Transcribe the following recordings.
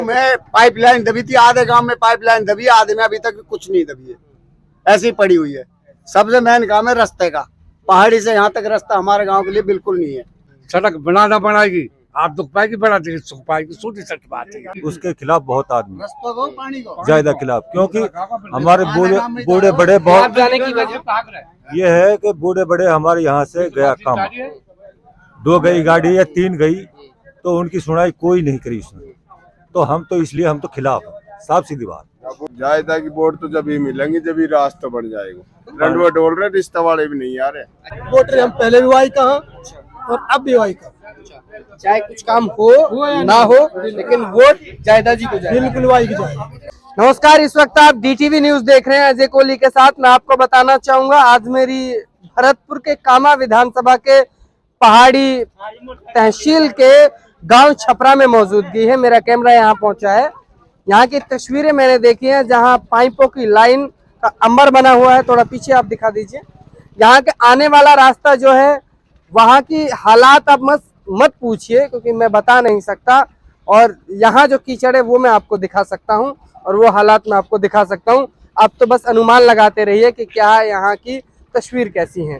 में पाइपलाइन दबी थी, आधे गांव में पाइपलाइन दबी है, आधे में अभी तक कुछ नहीं दबी है, ऐसी पड़ी हुई है। सबसे मेन काम है रास्ते का, पहाड़ी से यहाँ तक रास्ता हमारे गांव के लिए बिल्कुल नहीं है। सड़क बनाना बनाएगी, आप दुख पाएगी, बना देगी, सुख पाएगी, छोटी सच बात है। उसके खिलाफ बहुत आदमी ज्यादा खिलाफ, क्योंकि हमारे बूढ़े बड़े बहुत जाने की वजह ये है कि बूढ़े बड़े हमारे यहाँ से गया काम, 2 गई गाड़ी या 3 गई तो उनकी सुनाई कोई नहीं करी उसने, तो हम तो खिलाफ है, साफ सीधी बात। जायदा की वोट तो जब ही मिलेंगे जब ही रास्ता बन जाएगा। रंडवा डोल रहे, रिश्ता वाले भी नहीं आ रहे। वोट हम पहले भी वाई कहा और अब भी वाई कहा, चाहे कुछ काम हो ना हो, लेकिन वोट जायदा जी को जाए, बिल्कुल वाई की जाए। नमस्कार, इस वक्त आप DTV न्यूज देख रहे हैं अजय कोहली के साथ। मैं आपको बताना चाहूंगा, आज मेरी भरतपुर के कामा विधानसभा के पहाड़ी तहसील के गांव छपरा में मौजूदगी है। मेरा कैमरा यहां पहुंचा है। यहाँ की तस्वीरें मैंने देखी हैं, जहां पाइपों की लाइन का अंबर बना हुआ है। थोड़ा पीछे आप दिखा दीजिए। यहाँ के आने वाला रास्ता जो है, वहाँ की हालात आप मत पूछिए, क्योंकि मैं बता नहीं सकता। और यहाँ जो कीचड़ है वो मैं आपको दिखा सकता हूँ, और वो हालात मैं आपको दिखा सकता हूँ। आप तो बस अनुमान लगाते रहिए कि क्या यहाँ की तस्वीर कैसी है।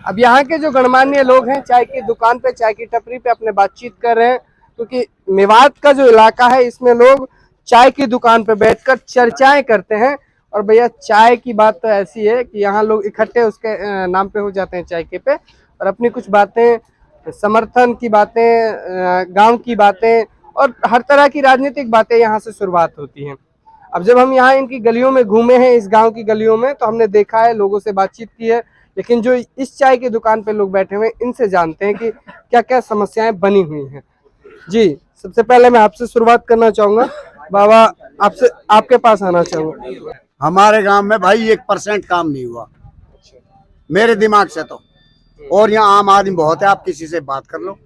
अब यहाँ के जो गणमान्य लोग हैं, चाय की दुकान पे, चाय की टपरी पे अपने बातचीत कर रहे हैं, क्योंकि मेवात का जो इलाका है इसमें लोग चाय की दुकान पे बैठकर चर्चाएं करते हैं। और भैया, चाय की बात तो ऐसी है कि यहाँ लोग इकट्ठे उसके नाम पे हो जाते हैं चाय के पे, और अपनी कुछ बातें, समर्थन की बातें, गांव की बातें और हर तरह की राजनीतिक बातें यहाँ से शुरुआत होती हैं। अब जब हम यहाँ इनकी गलियों में घूमे हैं, इस गांव की गलियों में, तो हमने देखा है, लोगों से बातचीत की है, लेकिन जो इस चाय की दुकान पे लोग बैठे हुए हैं, इनसे जानते हैं कि क्या क्या समस्याएं बनी हुई हैं। जी, सबसे पहले मैं आपसे शुरुआत करना चाहूंगा। बाबा, आपके पास आना चाहूंगा। हमारे गांव में भाई 1% काम नहीं हुआ मेरे दिमाग से तो, और यहाँ आम आदमी बहुत है, आप किसी से बात कर लो।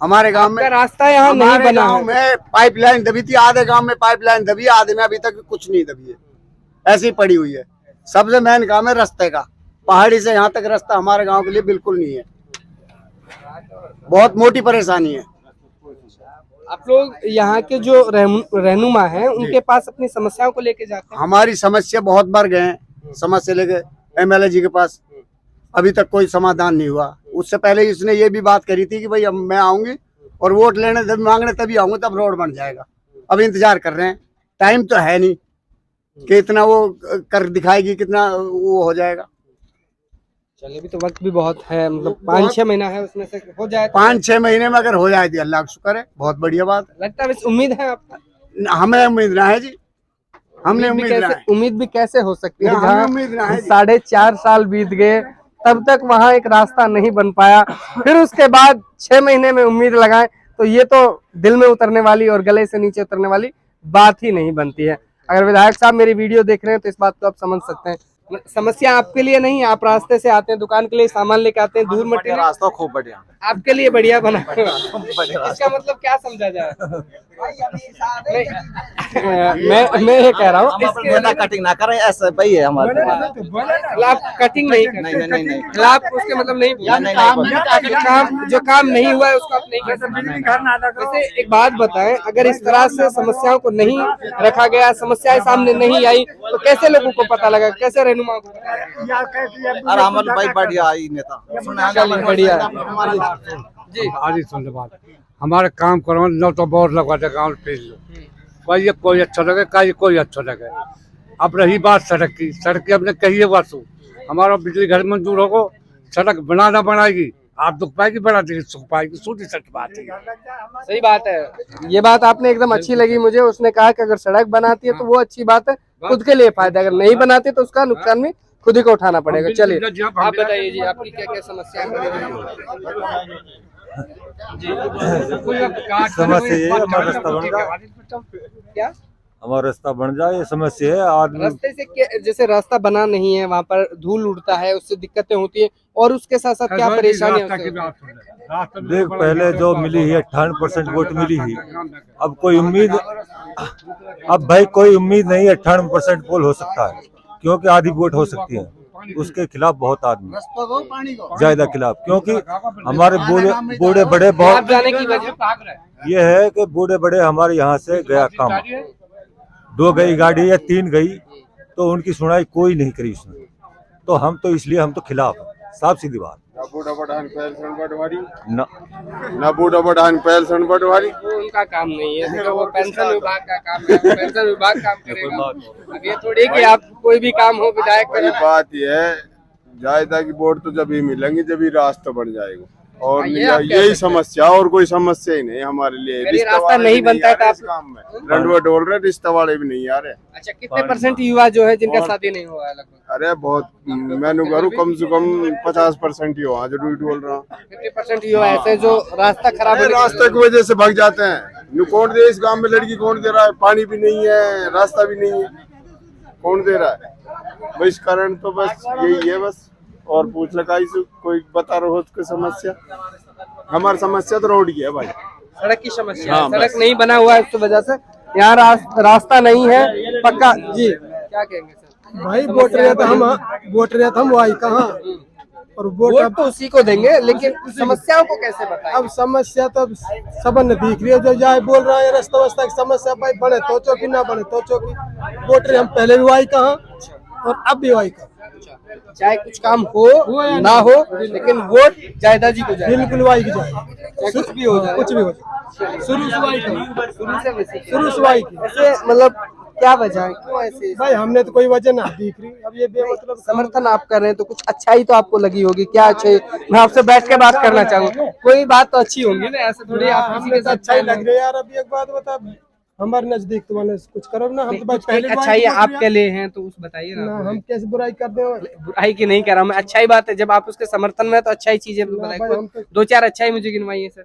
हमारे गांव में रास्ता यहाँ नहीं बना गांव में पाइपलाइन दबी थी, आधे गांव में पाइपलाइन दबी है, आधे में अभी तक कुछ नहीं दबी है, ऐसी पड़ी हुई है। सबसे मेन काम है रास्ते का, पहाड़ी से यहाँ तक रास्ता हमारे गांव के लिए बिल्कुल नहीं है, बहुत मोटी परेशानी है। आप लोग यहाँ के जो रहनुमा हैं, उनके पास अपनी समस्याओं को लेके जाते हैं? हमारी समस्या बहुत बार गए हैं, समस्या लेके MLA जी के पास, अभी तक कोई समाधान नहीं हुआ। उससे पहले इसने ये भी बात करी थी कि भाई अब मैं आऊंगी और वोट लेने जब मांगने तभी आऊंगा, तब रोड बन जाएगा। अब इंतजार कर रहे हैं, टाइम तो है नहीं कि इतना वो कर दिखाएगी, कितना वो हो जाएगा। चलिए, अभी तो वक्त भी बहुत है, मतलब 5-6 महीना है, उसमें से हो जाए 5-6 महीने में अगर हो जाए तो अल्लाह का शुक्र है, बहुत बढ़िया बात। लगता है उम्मीद है आपका? हमें उम्मीद ना है जी, हमने उम्मीद भी कैसे हो सकती है? उम्मीद ना है। 4.5 साल बीत गए, तब तक वहाँ एक रास्ता नहीं बन पाया, फिर उसके बाद 6 महीने में उम्मीद लगाएं, तो ये तो दिल में उतरने वाली और गले से नीचे उतरने वाली बात ही नहीं बनती है। अगर विधायक साहब मेरी वीडियो देख रहे हैं तो इस बात को आप समझ सकते हैं। समस्या आपके लिए नहीं, आप रास्ते से आते हैं, दुकान के लिए सामान लेके आते हैं, दूर मटेरियल, रास्ता खूब बढ़िया, आपके लिए बढ़िया बना। इसका मतलब क्या समझा जाए? मैं ये कह रहा हूँ, कटिंग ना करें, ऐसा भाई है हमारे खिलाफ कटिंग नहीं, खिलाफ उसके मतलब नहीं, जो काम नहीं हुआ है उसको आप नहीं कर सकते। वैसे एक बात बताएं, अगर इस तरह से समस्याओं को नहीं रखा गया, समस्याएं सामने नहीं आई, तो कैसे लोगों को पता लगा, कैसे रहनुमा को पता लगा? भाई बढ़िया आई नेता, बढ़िया जी। आज सुन बात, हमारे काम करो न तो बोर्ड लगवा दे, गाँव भेज लो, कोई अच्छा लगे, कोई अच्छा लगे। अब रही बात सड़क की हमने कही है बात, हमारा बिजली घर मंजूर होगा, सड़क बनाना बनाएगी, आप दुख पाएगी, बना देगी, सुख पाएगी, छोटी सच बात है। सही बात है, ये बात आपने एकदम अच्छी लगी मुझे। उसने कहा कि अगर सड़क बनाती है तो वो अच्छी बात है, खुद के लिए फायदा, अगर नहीं बनाती तो उसका नुकसान भी खुद ही को उठाना पड़ेगा। चलिए, आप बताइए जी, आपकी क्या क्या समस्या है? समस्या ये हमारा रास्ता बन जाए, क्या हमारा रास्ता बन जाए, ये समस्या है। आदमी रास्ते से जैसे रास्ता बना नहीं है, वहाँ पर धूल उड़ता है, उससे दिक्कतें होती है, और उसके साथ साथ क्या परेशानी है? देख, पहले जो मिली है 58% वोट मिली ही, अब कोई उम्मीद, अब भाई कोई उम्मीद नहीं है 58% पोल हो सकता है, क्योंकि आधी वोट हो सकती है। उसके खिलाफ बहुत आदमी ज्यादा खिलाफ, क्योंकि हमारे बूढ़े बड़े आप बहुत, जाने की वजह ये है कि बूढ़े बड़े हमारे यहाँ से गया काम, 2 गई गाड़ी या 3 गई तो उनकी सुनाई कोई नहीं करी उसने, तो हम तो इसलिए हम तो खिलाफ हैं, साफ सीधी बात। ना बूढ़ा बढ़ान पहल सन पटवारी, न ना बूढ़ा बढ़ान पहल सन पटवारी। वो उनका काम नहीं है, देखो वो पेंशन विभाग का काम है, पेंशन विभाग काम करेगा। अब ये थोड़ी कि आप कोई भी काम हो विधायक वही बात ये है, जायदा की वोट तो जब ही मिलेंगे जब ही रास्ता बन जाएगा, और ये आप कह यही सकते समस्या, और कोई समस्या ही नहीं हमारे लिए। अगर ये रिश्ता रास्ता वाले नहीं भी बनता है आ तो रहे आप- इस काम में, रंडवा डोल रहे, रिश्ता वाले भी नहीं आ रहे। अच्छा, कितने % युवा जो है जिनका शादी नहीं हुआ है? लगभग अरे बहुत, मैंने करूँ कम से कम 50% ही हो जो डोल रहा। 50% युवा ऐसे हैं जो रास्ता खराब अरे होने की रास्ते की वजह से भाग जाते हैं। नु कौन दे इस गांव में, लड़की कौन दे रहा है, पानी भी नहीं है, रास्ता भी नहीं है, कौन दे रहा है? बस कारण तो बस यही है बस, और पूछ लगा इसे कोई बता रहा हो उसकी समस्या। हमारी समस्या तो रोड की है भाई, सड़क की समस्या है, हाँ, सड़क नहीं बना हुआ है, इस वजह से यहाँ रास्ता नहीं है पक्का। जी क्या कहेंगे सर? भाई वोट रहे तो हम आई कहाँ, और वोट वोट तो उसी को देंगे, लेकिन समस्याओं को कैसे बताएं? अब समस्या तो अब सबन ने दिख रही है, जो जाए बोल रहा है रास्ता वास्ता की समस्या, भाई बने तो चौकी ना बने तो चौकी। वोट रहे हम पहले भी आई कहाँ और अब भी आई कहाँ, चाहे कुछ काम हो या ना हो, लेकिन वोट जायदा जी को जाए, बिल्कुल वाई की जाए, चाहे कुछ भी हो जाए, कुछ भी हो जाए, शुरू से वाई की, शुरू से वैसे शुरू से वाई की। ऐसे मतलब क्या वजह है, क्यों ऐसे भाई हमने तो कोई वजह ना दिख रही, अब ये बेमतलब समर्थन आप कर रहे हैं तो कुछ अच्छाई तो आपको लगी होगी। क्या अच्छाई? मैं आपसे बैठ के बात करना चाहूंगा, कोई बात तो अच्छी होंगी ना, ऐसे थोड़ी आप किसी हमने के तो साथ अच्छा ही लग रहा है यार। अभी एक बात बता, हमारे नजदीक तो मैंने कुछ करो ना, हम तो भाई कुछ पहले एक अच्छाई आपके लिए हैं तो उस बताइए ना, ना। हम कैसे बुराई कर दे बुराई की नहीं कर रहा हूँ मैं, अच्छाई बात है, जब आप उसके समर्थन में है तो अच्छाई चीजें भाई, बताइए, हम तो- 2-4 अच्छाई मुझे गिनवाइए सर।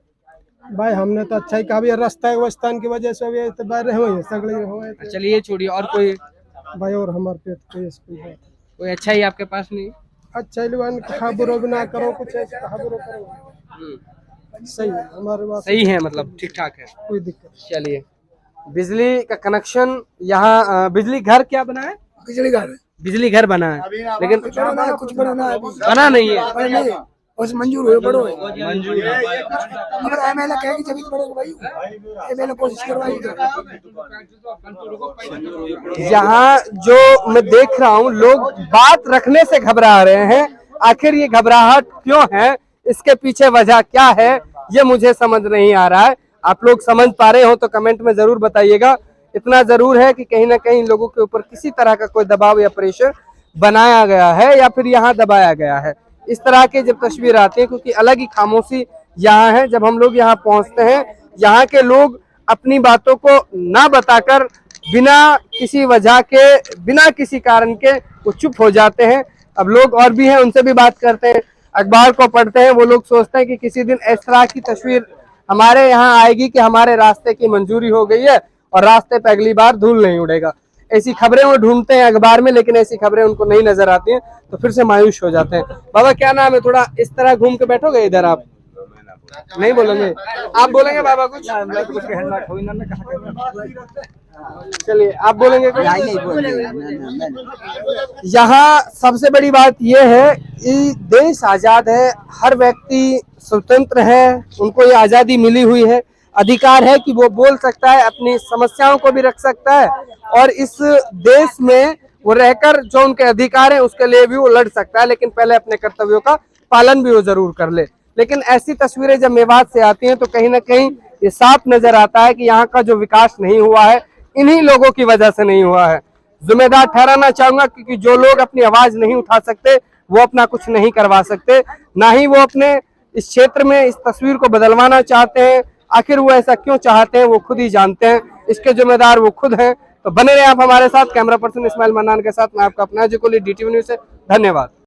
भाई हमने तो अच्छा ही कहा, अभी रास्ता व्यवस्थान की वजह से अभी तो बाहर हुए सगड़े हुए थे। चलिए छोड़िए, और कोई भाई और हमारे पे तो कोई स्कूल है कोई अच्छाई आपके पास नहीं? अच्छा ही लोग कहा बुरो भी ना करो, कुछ ऐसे कहा बुरो करो, सही है हमारे पास, सही है, मतलब ठीक ठाक है। कोई दिक्कत चलिए, बिजली का कनेक्शन यहाँ, बिजली घर क्या बना है? बिजली घर बिजली घर बना है, लेकिन कुछ बनाना है बना नहीं है। बस मंजूर हुए बड़ो मंजूर है। अगर एमएलए कहेगी जब बड़ेगा भाई, एमएलए कोशिश करवाई यहाँ जो मैं देख रहा हूँ, लोग बात रखने से घबरा रहे हैं। आखिर ये घबराहट क्यों है, इसके पीछे वजह क्या है, ये मुझे समझ नहीं आ रहा है। आप लोग समझ पा रहे हो तो कमेंट में जरूर बताइएगा। इतना जरूर है कि कहीं ना कहीं लोगों के ऊपर किसी तरह का कोई दबाव या प्रेशर बनाया गया है या फिर यहाँ दबाया गया है। इस तरह के जब तस्वीर आती है, क्योंकि अलग ही खामोशी यहाँ है। जब हम लोग यहाँ पहुँचते हैं, यहाँ के लोग अपनी बातों को ना बताकर बिना किसी वजह के, बिना किसी कारण के वो चुप हो जाते हैं। अब लोग और भी हैं, उनसे भी बात करते हैं, अखबार को पढ़ते हैं। वो लोग सोचते हैं कि किसी दिन इस तरह की तस्वीर हमारे यहाँ आएगी कि हमारे रास्ते की मंजूरी हो गई है और रास्ते पे अगली बार धूल नहीं उड़ेगा। ऐसी खबरें वो ढूंढते हैं अखबार में, लेकिन ऐसी खबरें उनको नहीं नजर आती हैं, तो फिर से मायूस हो जाते हैं। बाबा क्या नाम है? थोड़ा इस तरह घूम के बैठोगे इधर, आप नहीं बोलेंगे? आप बोलेंगे बाबा कुछ? चलिए आप बोलेंगे कुछ? यहाँ सबसे बड़ी बात यह है कि देश आजाद है, हर व्यक्ति स्वतंत्र है, उनको ये आजादी मिली हुई है, अधिकार है कि वो बोल सकता है, अपनी समस्याओं को भी रख सकता है, और इस देश में वो रहकर जो उनके अधिकार है उसके लिए भी वो लड़ सकता है, लेकिन पहले अपने कर्तव्यों का पालन भी वो जरूर कर ले। लेकिन ऐसी तस्वीरें जब मेवात से आती हैं तो कहीं ना कहीं ये साफ नजर आता है कि यहाँ का जो विकास नहीं हुआ है, इन्हीं लोगों की वजह से नहीं हुआ है। जिम्मेदार ठहराना चाहूंगा, क्योंकि जो लोग अपनी आवाज नहीं उठा सकते वो अपना कुछ नहीं करवा सकते, ना ही वो अपने इस क्षेत्र में इस तस्वीर को बदलवाना चाहते हैं। आखिर वो ऐसा क्यों चाहते हैं वो खुद ही जानते हैं, इसके जिम्मेदार वो खुद हैं। तो बने रहे आप हमारे साथ। कैमरा पर्सन इस्माइल मन्नान के साथ मैं आपका अपना DTV न्यूज़ से, धन्यवाद।